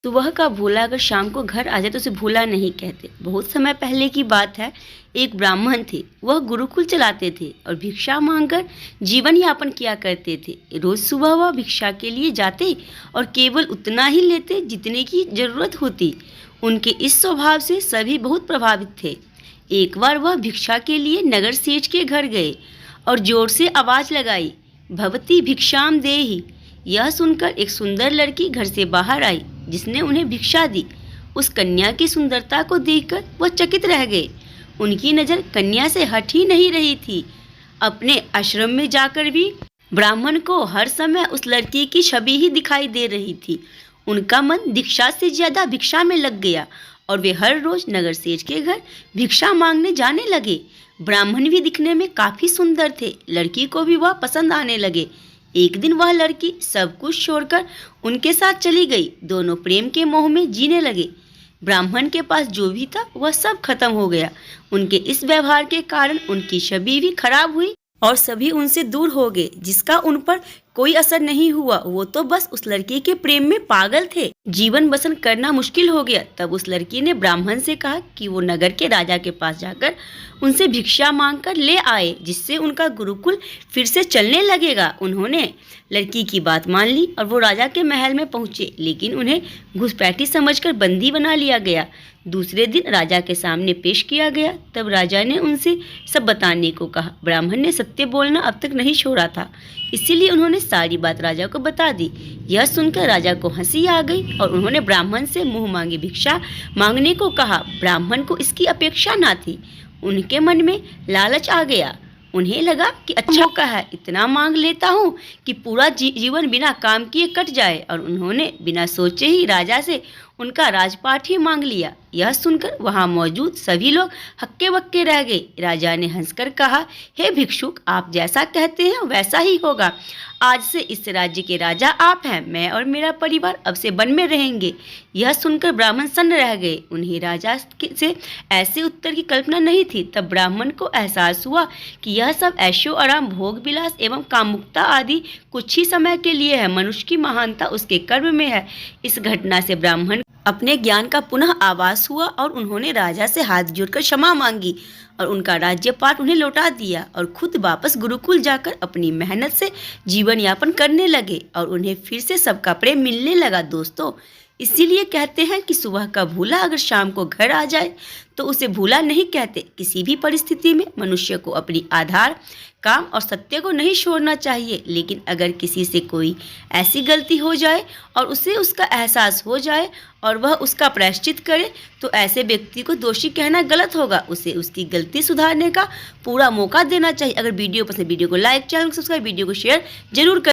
सुबह का भोला अगर शाम को घर आ जाए तो उसे भोला नहीं कहते। बहुत समय पहले की बात है। एक ब्राह्मण थे। वह गुरुकुल चलाते थे और भिक्षा मांगकर जीवन यापन किया करते थे। रोज सुबह वह भिक्षा के लिए जाते और केवल उतना ही लेते जितने की जरूरत होती। उनके इस स्वभाव से सभी बहुत प्रभावित थे। एक बार वह भिक्षा के लिए नगर सेठ के घर गए और जोर से आवाज लगाई, भवती भिक्षाम देहि। यह सुनकर एक सुंदर लड़की घर से बाहर आई जिसने उन्हें भिक्षा दी। उस कन्या की सुंदरता को देखकर वह चकित रह गए। उनकी नज़र कन्या से हट ही नहीं रही थी। अपने आश्रम में जाकर भी ब्राह्मण को हर समय उस लड़की की छवि ही दिखाई दे रही थी। उनका मन दीक्षा से ज्यादा भिक्षा में लग गया और वे हर रोज नगर सेठ के घर भिक्षा मांगने जाने लगे। ब्राह्मण भी दिखने में काफी सुंदर थे। लड़की को भी वह पसंद आने लगे। एक दिन वह लड़की सब कुछ छोड़कर उनके साथ चली गई। दोनों प्रेम के मोह में जीने लगे। ब्राह्मण के पास जो भी था वह सब खत्म हो गया। उनके इस व्यवहार के कारण उनकी छवि भी खराब हुई और सभी उनसे दूर हो गए। जिसका उन पर कोई असर नहीं हुआ। वो तो बस उस लड़की के प्रेम में पागल थे। जीवन बसर करना मुश्किल हो गया। तब उस लड़की ने ब्राह्मण से कहा कि वो नगर के राजा के पास जाकर उनसे भिक्षा मांगकर ले आए, जिससे उनका गुरुकुल फिर से चलने लगेगा। उन्होंने लड़की की बात मान ली और वो राजा के महल में पहुंचे, लेकिन उन्हें घुसपैठी समझकर बंदी बना लिया गया। दूसरे दिन राजा के सामने पेश किया गया। तब राजा ने उनसे सब बताने को कहा। ब्राह्मण ने सत्य बोलना अब तक नहीं छोड़ा था, इसीलिए उन्होंने सारी बात राजा को बता दी। यह सुनकर राजा को हंसी आ गई और उन्होंने ब्राह्मण से मुंह मांगी भिक्षा मांगने को कहा। ब्राह्मण को इसकी अपेक्षा ना थी। उनके मन में लालच आ गया। उन्हें लगा कि अच्छा मौका है, इतना मांग लेता हूँ कि पूरा जीवन बिना काम किए कट जाए। और उन्होंने बिना सोचे ही राजा से उनका राजपाट ही मांग लिया। यह सुनकर वहां मौजूद सभी लोग हक्के बक्के रह गए। राजा ने हंसकर कहा, हे भिक्षुक, आप जैसा कहते हैं वैसा ही होगा। आज से इस राज्य के राजा आप हैं। मैं और मेरा परिवार अब से वन में रहेंगे। यह सुनकर ब्राह्मण सन्न रह गए। उन्हें राजा से ऐसे उत्तर की कल्पना नहीं थी। तब ब्राह्मण को एहसास हुआ कि यह सब ऐशो आराम, भोग विलास एवं कामुकता आदि कुछ ही समय के लिए है। मनुष्य की महानता उसके कर्म में है। इस घटना से ब्राह्मण अपने ज्ञान का पुनः आभास हुआ और उन्होंने राजा से हाथ जोड़कर क्षमा मांगी और उनका राज्यपाट उन्हें लौटा दिया और खुद वापस गुरुकुल जाकर अपनी मेहनत से जीवन यापन करने लगे और उन्हें फिर से सबका प्रेम मिलने लगा। दोस्तों, इसीलिए कहते हैं कि सुबह का भूला अगर शाम को घर आ जाए तो उसे भूला नहीं कहते। किसी भी परिस्थिति में मनुष्य को अपनी आधार, काम और सत्य को नहीं छोड़ना चाहिए। लेकिन अगर किसी से कोई ऐसी गलती हो जाए और उसे उसका एहसास हो जाए और वह उसका प्रायश्चित करे तो ऐसे व्यक्ति को दोषी कहना गलत होगा। उसे उसकी गलती सुधारने का पूरा मौका देना चाहिए। अगर वीडियो पसंद, वीडियो को लाइक, चैनल को सब्सक्राइब, वीडियो को शेयर जरूर करें।